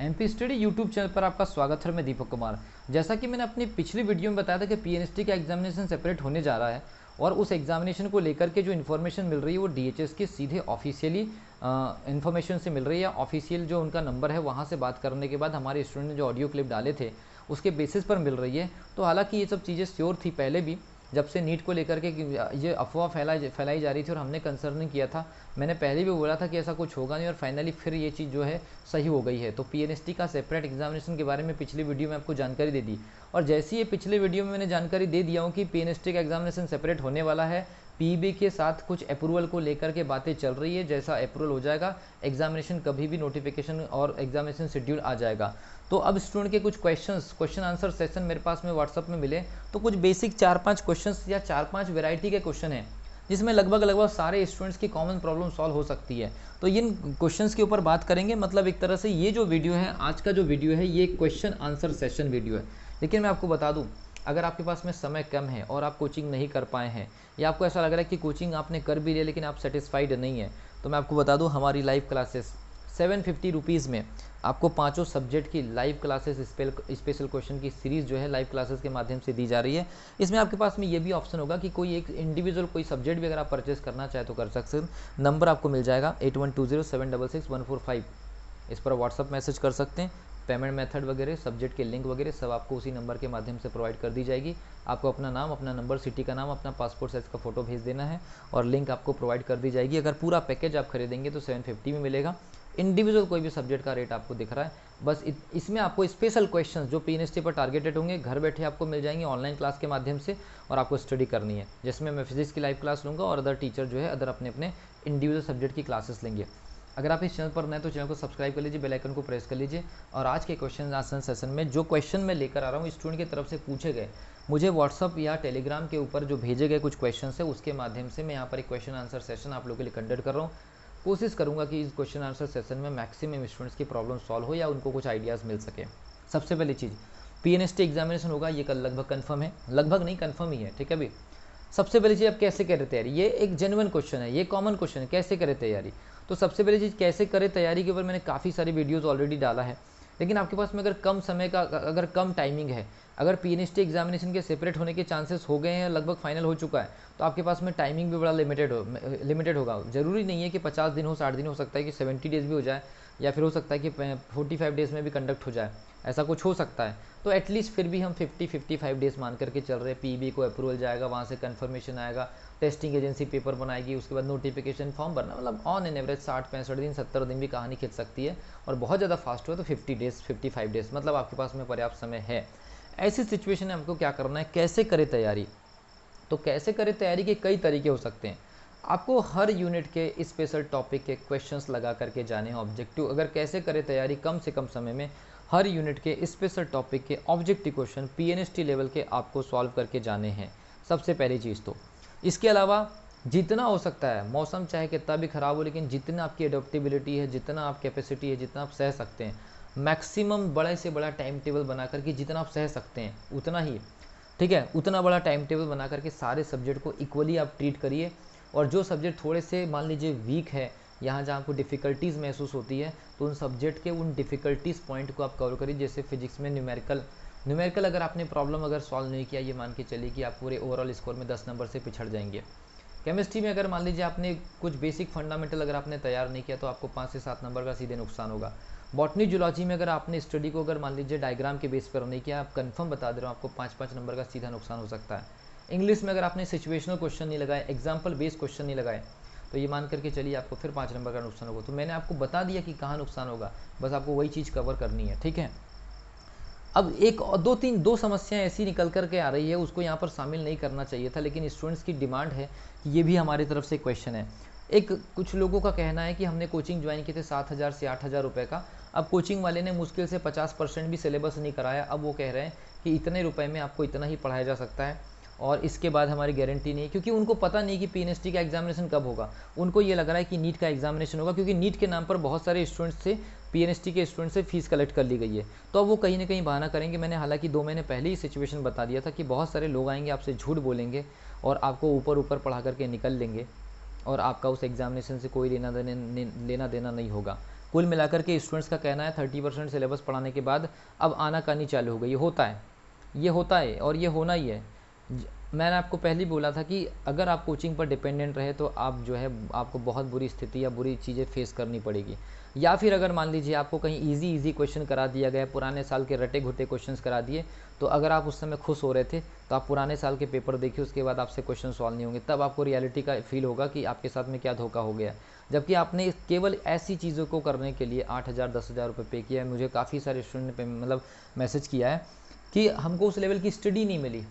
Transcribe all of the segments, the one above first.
MP study YouTube channel पर आपका स्वागत है। मैं दीपक कुमार। जैसा कि मैंने अपनी पिछली वीडियो में बताया था कि पीएनएसटी का एग्जामिनेशन सेपरेट होने जा रहा है और उस एग्जामिनेशन को लेकर के जो इन्फॉर्मेशन मिल रही है वो डीएचएस के सीधे ऑफिशियली इन्फॉर्मेशन से मिल रही है। ऑफिशियल जो उनका नंबर है वहाँ से बात करने के बाद हमारे स्टूडेंट ने जो ऑडियो क्लिप डाले थे उसके बेसिस पर मिल रही है। तो हालांकि ये सब चीज़ें श्योर थी पहले भी, जब से नीट को लेकर के ये अफवाह फैलाई जा रही थी और हमने कंसर्न किया था। मैंने पहले भी बोला था कि ऐसा कुछ होगा नहीं और फाइनली फिर ये चीज़ जो है सही हो गई है। तो पीएनएसटी का सेपरेट एग्जामिनेशन के बारे में पिछली वीडियो में आपको जानकारी दे दी और जैसी ये पिछले वीडियो में मैंने जानकारी दे दिया हूँ कि पीएनएसटी का एग्जामिनेशन सेपरेट होने वाला है। पीईबी के साथ कुछ अप्रूवल को लेकर के बातें चल रही है। जैसा अप्रूवल हो जाएगा एग्जामिनेशन कभी भी नोटिफिकेशन और एग्जामिनेशन शेड्यूल आ जाएगा। तो अब स्टूडेंट के कुछ क्वेश्चन आंसर सेशन मेरे पास में व्हाट्सअप में मिले तो कुछ बेसिक 4-5 क्वेश्चंस या 4-5 वैरायटी के क्वेश्चन हैं जिसमें लगभग सारे स्टूडेंट्स की कॉमन प्रॉब्लम सॉल्व हो सकती है। तो इन क्वेश्चंस के ऊपर बात करेंगे। मतलब एक तरह से ये जो वीडियो है, आज का जो वीडियो है, ये क्वेश्चन आंसर सेशन वीडियो है। लेकिन मैं आपको बता दूं, अगर आपके पास में समय कम है और आप कोचिंग नहीं कर पाए हैं या आपको ऐसा लग रहा है कि कोचिंग आपने कर भी लिया लेकिन आप सेटिस्फाइड नहीं है, तो मैं आपको बता दूं हमारी लाइव क्लासेस 750 रुपीज़ में आपको पांचों सब्जेक्ट की लाइव क्लासेस स्पेशल क्वेश्चन की सीरीज़ जो है लाइव क्लासेस के माध्यम से दी जा रही है। इसमें आपके पास में ये भी ऑप्शन होगा कि कोई एक इंडिविजुअल कोई सब्जेक्ट भी अगर आप परचेस करना चाहे तो कर सकते हैं। नंबर आपको मिल जाएगा 8120766145। इस पर व्हाट्सअप मैसेज कर सकते हैं। पेमेंट मेथड वगैरह, सब्जेक्ट के लिंक वगैरह सब आपको उसी नंबर के माध्यम से प्रोवाइड कर दी जाएगी। आपको अपना नाम, अपना नंबर, सिटी का नाम, अपना पासपोर्ट साइज का फोटो भेज देना है और लिंक आपको प्रोवाइड कर दी जाएगी। अगर पूरा पैकेज आप खरीदेंगे तो 750 में मिलेगा। इंडिविजुअल कोई भी सब्जेक्ट का रेट आपको दिख रहा है। बस इसमें आपको स्पेशल क्वेश्चंस जो पीएनएसटी पर टारगेटेड होंगे घर बैठे आपको मिल जाएंगे ऑनलाइन क्लास के माध्यम से और आपको स्टडी करनी है, जिसमें मैं फिजिक्स की लाइव क्लास लूँगा और अदर टीचर जो है अदर अपने अपने इंडिविजुअल सब्जेक्ट की क्लासेस लेंगे। अगर आप इस चैनल पर नए तो चैनल को सब्सक्राइब कर लीजिए, बेल आइकन को प्रेस कर लीजिए। और आज के क्वेश्चन आंसर सेशन में जो क्वेश्चन मैं लेकर आ रहा हूँ स्टूडेंट की तरफ से पूछे गए, मुझे व्हाट्सअप या टेलीग्राम के ऊपर जो भेजे गए कुछ क्वेश्चन है उसके माध्यम से मैं यहाँ पर एक क्वेश्चन आंसर सेशन आप लोगों के लिए कंडक्ट कर रहा हूँ। कोशिश करूँगा कि इस क्वेश्चन आंसर सेशन में मैक्सिमम स्टूडेंट्स की प्रॉब्लम सॉल्व हो या उनको कुछ आइडियाज़ मिल सके। सबसे पहली चीज़, पीएनएसटी एग्जामिनेशन होगा, ये कल लगभग कन्फर्म है, लगभग नहीं कन्फर्म ही है, ठीक है। अभी सबसे पहली चीज़, आप कैसे करें तैयारी, ये एक जेन्युइन क्वेश्चन है, ये कॉमन क्वेश्चन है, कैसे करें तैयारी। तो सबसे पहली चीज़ कैसे करें तैयारी के ऊपर मैंने काफ़ी सारी वीडियोज़ ऑलरेडी डाला है। लेकिन आपके पास में अगर कम समय का, अगर कम टाइमिंग है, अगर पीएनएसटी एग्जामिनेशन के सेपरेट होने के चांसेस हो गए हैं, लगभग फाइनल हो चुका है, तो आपके पास में टाइमिंग भी बड़ा लिमिटेड होगा। ज़रूरी नहीं है कि 50 दिन हो, 60 दिन, हो सकता है कि 70 डेज़ भी हो जाए या फिर हो सकता है कि 45 डेज़ में भी कंडक्ट हो जाए, ऐसा कुछ हो सकता है। तो एटलीस्ट फिर भी हम 50-55 डेज़ मान करके चल रहे हैं। पीईबी को अप्रूवल जाएगा, वहाँ से कन्फर्मेशन आएगा, टेस्टिंग एजेंसी पेपर बनाएगी, उसके बाद नोटिफिकेशन फॉर्म भरना, मतलब ऑन एन एवरेज 60-65 दिन, 70 दिन भी कहानी खिंच सकती है। और बहुत ज़्यादा फास्ट हुआ तो 50 डेज़, 55 डेज़, मतलब आपके पास में पर्याप्त समय है। ऐसी सिचुएशन में आपको क्या करना है, कैसे करें तैयारी। तो कैसे करें तैयारी के कई तरीके हो सकते हैं। आपको हर यूनिट के स्पेशल टॉपिक के क्वेश्चंस लगा करके जाने हैं ऑब्जेक्टिव। अगर कैसे करें तैयारी, कम से कम समय में हर यूनिट के स्पेशल टॉपिक के ऑब्जेक्टिव क्वेश्चन पीएनएसटी लेवल के आपको सॉल्व करके जाने हैं, सबसे पहली चीज़ तो। इसके अलावा जितना हो सकता है, मौसम चाहे कितना भी ख़राब हो, लेकिन जितना आपकी एडोप्टेबिलिटी है, जितना आप कैपेसिटी है, जितना आप सह सकते हैं, मैक्सिमम बड़े से बड़ा टाइम टेबल बना करके जितना आप सह सकते हैं उतना ही, ठीक है, उतना बड़ा टाइम टेबल बना करके सारे सब्जेक्ट को इक्वली आप ट्रीट करिए। और जो सब्जेक्ट थोड़े से मान लीजिए वीक है, यहाँ जहाँ आपको डिफ़िकल्टीज़ महसूस होती है, तो उन सब्जेक्ट के उन डिफ़िकल्टीज़ पॉइंट को आप कवर करिए। जैसे फिजिक्स में न्यूमेरिकल अगर आपने प्रॉब्लम अगर सॉल्व नहीं किया, ये मान के चलिए कि आप पूरे ओवरऑल स्कोर में 10 नंबर से पिछड़ जाएंगे। केमिस्ट्री में अगर मान लीजिए आपने कुछ बेसिक फंडामेंटल अगर आपने तैयार नहीं किया तो आपको 5 से 7 नंबर का सीधे नुकसान होगा। बॉटनी जूलॉजी में अगर आपने स्टडी को अगर मान लीजिए डायग्राम के बेस पर नहीं किया, आप कंफर्म बता दे रहा हूँ आपको 5-5 नंबर का सीधा नुकसान हो सकता है। इंग्लिश में अगर आपने सिचुएशनल क्वेश्चन नहीं लगाए, एग्जाम्पल बेस्ड क्वेश्चन नहीं लगाए, तो ये मान करके चलिए आपको फिर 5 नंबर का नुकसान होगा। तो मैंने आपको बता दिया कि कहाँ नुकसान होगा, बस आपको वही चीज़ कवर करनी है, ठीक है। अब एक दो समस्याएं ऐसी निकल करके आ रही है, उसको यहाँ पर शामिल नहीं करना चाहिए था, लेकिन स्टूडेंट्स की डिमांड है कि ये भी हमारी तरफ से क्वेश्चन है। एक कुछ लोगों का कहना है कि हमने कोचिंग ज्वाइन किए थे 7,000 से 8,000 रुपये का, अब कोचिंग वाले ने मुश्किल से 50% भी सिलेबस नहीं कराया। अब वो कह रहे हैं कि इतने रुपए में आपको इतना ही पढ़ाया जा सकता है और इसके बाद हमारी गारंटी नहीं है, क्योंकि उनको पता नहीं कि पीएनएसटी का एग्जामिनेशन कब होगा। उनको ये लग रहा है कि नीट का एग्जामिनेशन होगा, क्योंकि नीट के नाम पर बहुत सारे स्टूडेंट्स से, पीएनएसटी के स्टूडेंट से फीस कलेक्ट कर ली गई है। तो अब वो कहीं ना कहीं बहाना करेंगे। मैंने हालांकि 2 महीने पहले ही सिचुएशन बता दिया था कि बहुत सारे लोग आएंगे, आपसे झूठ बोलेंगे और आपको ऊपर ऊपर पढ़ा करके निकल लेंगे और आपका उस एग्जामिनेशन से कोई लेना देना नहीं होगा। कुल मिलाकर के स्टूडेंट्स का कहना है 30% सिलेबस पढ़ाने के बाद अब आनाकानी चालू हो गई। ये होता है और ये होना ही है। मैंने आपको पहले ही बोला था कि अगर आप कोचिंग पर डिपेंडेंट रहे तो आप जो है आपको बहुत बुरी स्थिति या बुरी चीज़ें फेस करनी पड़ेगी। या फिर अगर मान लीजिए आपको कहीं इजी क्वेश्चन करा दिया गया, पुराने साल के रटे घुटे क्वेश्चंस करा दिए, तो अगर आप उस समय खुश हो रहे थे तो आप पुराने साल के पेपर देखिए, उसके बाद आपसे क्वेश्चन सॉल्व नहीं होंगे, तब आपको रियलिटी का फील होगा कि आपके साथ में क्या धोखा हो गया। जबकि आपने केवल ऐसी चीज़ों को करने के लिए 8,000 10,000 रुपये पे किया है। मुझे काफ़ी सारे स्टूडेंट ने मतलब मैसेज किया है कि हमको उस लेवल की स्टडी नहीं मिली,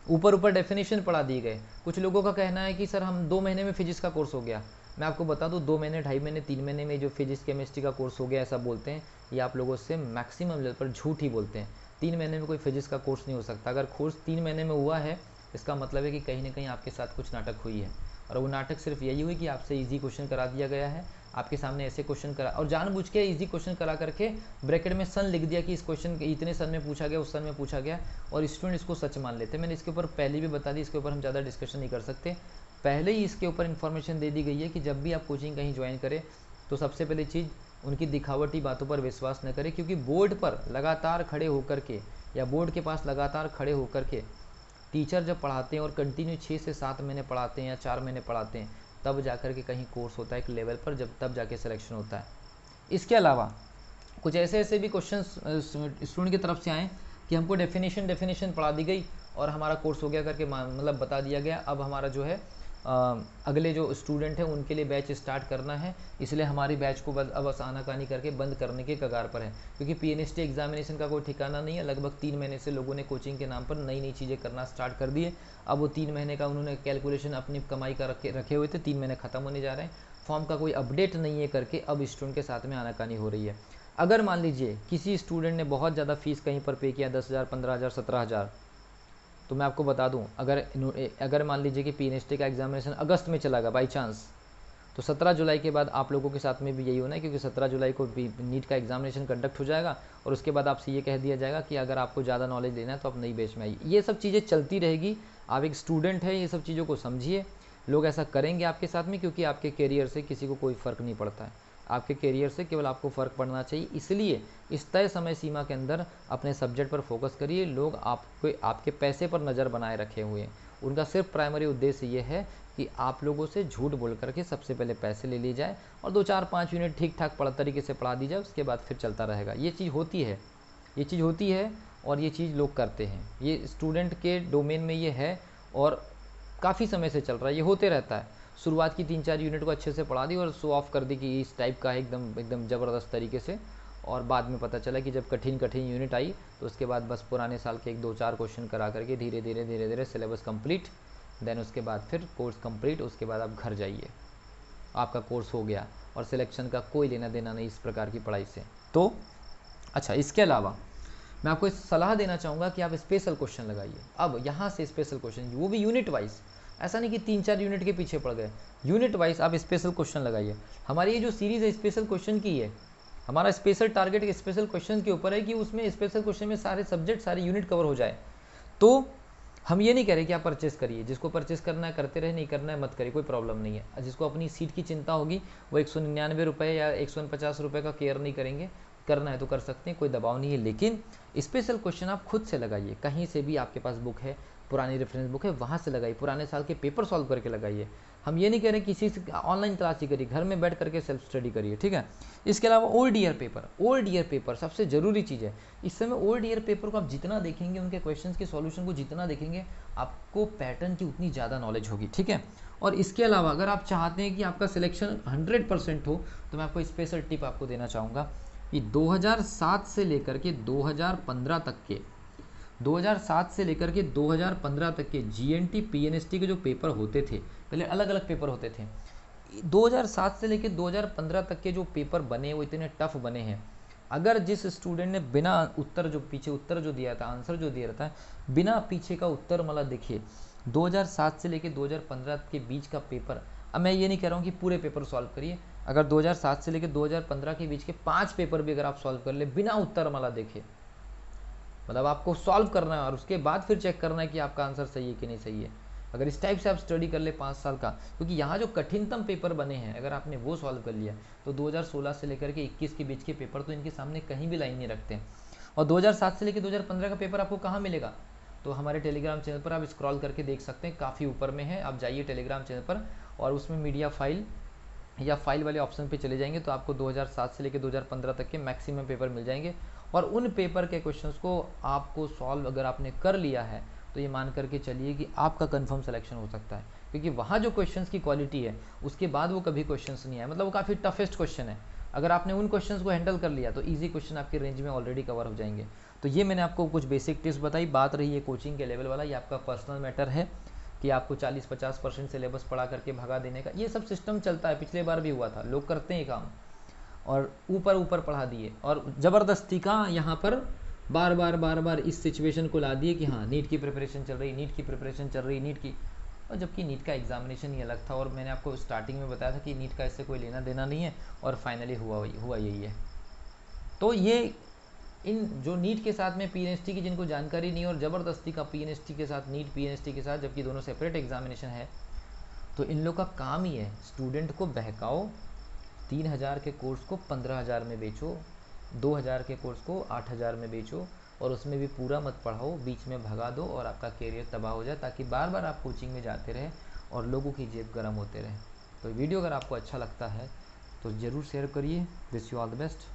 ऊपर डेफिनेशन पढ़ा दिए गए। कुछ लोगों का कहना है कि सर हम 2 महीने में फिजिक्स का कोर्स हो गया। मैं आपको बता दूं 2 महीने, 2.5 महीने, 3 महीने में जो फिजिक्स केमिस्ट्री का कोर्स हो गया ऐसा बोलते हैं, ये आप लोगों से मैक्सिमम लेवल पर झूठ ही बोलते हैं। 3 महीने में कोई फिजिक्स का कोर्स नहीं हो सकता। अगर कोर्स 3 महीने में हुआ है, इसका मतलब है कि कहीं ना कहीं आपके साथ कुछ नाटक हुई है, और वो नाटक सिर्फ यही हुई कि आपसे ईजी क्वेश्चन करा दिया गया है, आपके सामने ऐसे क्वेश्चन करा और जानबूझ के इजी क्वेश्चन करा करके ब्रैकेट में सन लिख दिया कि इस क्वेश्चन इतने सन में पूछा गया, उस सन में पूछा गया, और स्टूडेंट इसको सच मान लेते हैं। मैंने इसके ऊपर पहले भी बता दी, इसके ऊपर हम ज़्यादा डिस्कशन नहीं कर सकते। पहले ही इसके ऊपर इन्फॉर्मेशन दे दी गई है कि जब भी आप कोचिंग कहीं ज्वाइन करें तो सबसे पहली चीज़ उनकी दिखावटी बातों पर विश्वास न करें, क्योंकि बोर्ड पर लगातार खड़े होकर के या बोर्ड के पास लगातार खड़े होकर के टीचर जब पढ़ाते हैं और कंटिन्यू 6 से 7 महीने पढ़ाते हैं या 4 महीने पढ़ाते हैं, तब जाकर के कहीं कोर्स होता है एक लेवल पर, जब तब जाके सिलेक्शन होता है। इसके अलावा कुछ ऐसे भी क्वेश्चन स्टूडेंट की तरफ से आए कि हमको डेफिनेशन पढ़ा दी गई और हमारा कोर्स हो गया करके मतलब बता दिया गया, अब हमारा जो है अगले जो स्टूडेंट हैं उनके लिए बैच स्टार्ट करना है, इसलिए हमारी बैच को अब आनाकानी करके बंद करने के कगार पर है। क्योंकि पीएनएसटी एग्जामिनेशन का कोई ठिकाना नहीं है। लगभग 3 महीने से लोगों ने कोचिंग के नाम पर नई चीज़ें करना स्टार्ट कर दिए। अब वो 3 महीने का उन्होंने कैलकुलेशन अपनी कमाई का रखे हुए थे, 3 महीने खत्म होने जा रहे हैं, फॉर्म का कोई अपडेट नहीं है करके अब स्टूडेंट के साथ में आनाकानी हो रही है। अगर मान लीजिए किसी स्टूडेंट ने बहुत ज़्यादा फीस कहीं पर पे किया, 10,000 15,000 17,000, तो मैं आपको बता दूं, अगर मान लीजिए कि पीएनएसटी का एग्जामिनेशन अगस्त में चला गया बाई चांस, तो 17 जुलाई के बाद आप लोगों के साथ में भी यही होना है, क्योंकि 17 जुलाई को नीट का एग्जामिनेशन कंडक्ट हो जाएगा और उसके बाद आपसे ये कह दिया जाएगा कि अगर आपको ज़्यादा नॉलेज लेना है तो आप नई बैच में आइए। ये सब चीज़ें चलती रहेगी। आप एक स्टूडेंट है, ये सब चीज़ों को समझिए। लोग ऐसा करेंगे आपके साथ में क्योंकि आपके कैरियर से किसी को कोई फ़र्क नहीं पड़ता है। आपके कैरियर से केवल आपको फ़र्क पड़ना चाहिए, इसलिए इस तय समय सीमा के अंदर अपने सब्जेक्ट पर फोकस करिए। लोग आपके पैसे पर नज़र बनाए रखे हुए हैं, उनका सिर्फ प्राइमरी उद्देश्य ये है कि आप लोगों से झूठ बोल करके सबसे पहले पैसे ले लिए जाए और 2 4 5 यूनिट ठीक ठाक तरीके से पढ़ा दी जाए, उसके बाद फिर चलता रहेगा। ये चीज़ होती है और ये चीज़ लोग करते हैं। ये स्टूडेंट के डोमेन में ये है और काफ़ी समय से चल रहा है, ये होते रहता है। शुरुआत की 3 4 यूनिट को अच्छे से पढ़ा दी और शो ऑफ कर दी कि इस टाइप का है एकदम ज़बरदस्त तरीके से, और बाद में पता चला कि जब कठिन यूनिट आई तो उसके बाद बस पुराने साल के 1 2 4 क्वेश्चन करा करके धीरे धीरे सिलेबस कंप्लीट, देन उसके बाद फिर कोर्स कंप्लीट, उसके बाद आप घर जाइए, आपका कोर्स हो गया और सिलेक्शन का कोई लेना देना नहीं इस प्रकार की पढ़ाई से। तो अच्छा, इसके अलावा मैं आपको इस सलाह देना चाहूँगा कि आप स्पेशल क्वेश्चन लगाइए। अब यहाँ से स्पेशल क्वेश्चन, वो भी यूनिट वाइज, ऐसा नहीं कि 3 4 यूनिट के पीछे पड़ गए, यूनिट वाइज आप स्पेशल क्वेश्चन लगाइए। हमारी ये जो सीरीज़ है स्पेशल क्वेश्चन की है, हमारा स्पेशल टारगेट स्पेशल क्वेश्चन के ऊपर है कि उसमें स्पेशल क्वेश्चन में सारे सब्जेक्ट सारे यूनिट कवर हो जाए। तो हम ये नहीं कह रहे कि आप परचेस करिए, जिसको परचेस करना है करते रहे, नहीं करना है मत करिए, कोई प्रॉब्लम नहीं है। जिसको अपनी सीट की चिंता होगी वो 199 रुपये या 150 रुपये का केयर नहीं करेंगे, करना है तो कर सकते हैं, कोई दबाव नहीं है। लेकिन स्पेशल क्वेश्चन आप खुद से लगाइए, कहीं से भी आपके पास बुक है, पुरानी रेफरेंस बुक है, वहाँ से लगाइए, पुराने साल के पेपर सॉल्व करके लगाइए। हम ये नहीं कह रहे किसी से ऑनलाइन क्लास ही करिए, घर में बैठ करके सेल्फ स्टडी करिए, ठीक है। इसके अलावा ओल्ड ईयर पेपर सबसे ज़रूरी चीज़ है। इस समय ओल्ड ईयर पेपर को आप जितना देखेंगे, उनके क्वेश्चंस के सॉल्यूशन को जितना देखेंगे, आपको पैटर्न की उतनी ज़्यादा नॉलेज होगी, ठीक है। और इसके अलावा अगर आप चाहते हैं कि आपका सिलेक्शन 100% हो, तो मैं आपको स्पेशल टिप आपको देना चाहूँगा कि 2007 से लेकर के 2015 तक के जीएनटी पीएनएसटी के जो पेपर होते थे, पहले अलग अलग पेपर होते थे, 2007 से लेकर 2015 तक के जो पेपर बने वो इतने टफ बने हैं। अगर जिस स्टूडेंट ने बिना उत्तर जो दिया था, आंसर जो दिया था, बिना पीछे का उत्तर मतलब देखिए 2007 से लेकर 2015 के बीच का पेपर, अब मैं ये नहीं कह रहा हूँ कि पूरे पेपर सॉल्व करिए, अगर 2007 से लेकर 2015 के बीच के 5 पेपर भी अगर आप सॉल्व कर ले बिना उत्तर माला देखे, मतलब आपको सॉल्व करना है और उसके बाद फिर चेक करना है कि आपका आंसर सही है कि नहीं सही है, अगर इस टाइप से आप स्टडी कर ले 5 साल का, क्योंकि यहाँ जो कठिनतम पेपर बने हैं अगर आपने वो सॉल्व कर लिया तो 2016 से लेकर के 21 के बीच के पेपर तो इनके सामने कहीं भी लाइन नहीं रखते हैं। और 2007 से लेकर 2015 का पेपर आपको कहाँ मिलेगा? तो हमारे टेलीग्राम चैनल पर आप स्क्रॉल करके देख सकते हैं, काफ़ी ऊपर में है। आप जाइए टेलीग्राम चैनल पर और उसमें मीडिया फाइल या फाइल वाले ऑप्शन पे चले जाएंगे तो आपको 2007 से लेकर 2015 तक के मैक्सिमम पेपर मिल जाएंगे। और उन पेपर के क्वेश्चंस को आपको सॉल्व अगर आपने कर लिया है तो ये मान करके चलिए कि आपका कंफर्म सिलेक्शन हो सकता है, क्योंकि वहाँ जो क्वेश्चंस की क्वालिटी है उसके बाद वो कभी क्वेश्चंस नहीं आए, मतलब वो काफ़ी टफेस्ट क्वेश्चन है। अगर आपने उन क्वेश्चंस को हैंडल कर लिया तो ईजी क्वेश्चन आपके रेंज में ऑलरेडी कवर हो जाएंगे। तो ये मैंने आपको कुछ बेसिक टिप्स बताई। बात रही है कोचिंग के लेवल वाला, ये आपका पर्सनल मैटर है कि आपको 40-50% सिलेबस पढ़ा करके भगा देने का, ये सब सिस्टम चलता है, पिछले बार भी हुआ था, लोग करते हैं काम और ऊपर ऊपर पढ़ा दिए और ज़बरदस्ती का यहाँ पर बार बार इस सिचुएशन को ला दिए कि हाँ नीट की प्रिपरेशन चल रही, नीट की प्रिपरेशन चल रही, नीट की। और जबकि नीट का एग्जामिनेशन ही अलग था और मैंने आपको स्टार्टिंग में बताया था कि नीट का इससे कोई लेना देना नहीं है और फाइनली हुआ यही है। तो ये इन जो नीट के साथ में पीएनएसटी की जिनको जानकारी नहीं और ज़बरदस्ती का पीएनएसटी के साथ नीट पीएनएसटी के साथ, जबकि दोनों सेपरेट एग्जामिनेशन है, तो इन लोग का काम ही है स्टूडेंट को बहकाओ, 3000 के कोर्स को 15,000 में बेचो, 2000 के कोर्स को 8000 में बेचो और उसमें भी पूरा मत पढ़ाओ, बीच में भगा दो और आपका कैरियर तबाह हो जाए, ताकि बार बार आप कोचिंग में जाते रहें और लोगों की जेब गर्म होते रहें। तो वीडियो अगर आपको अच्छा लगता है तो ज़रूर शेयर करिए। Wish you all the best.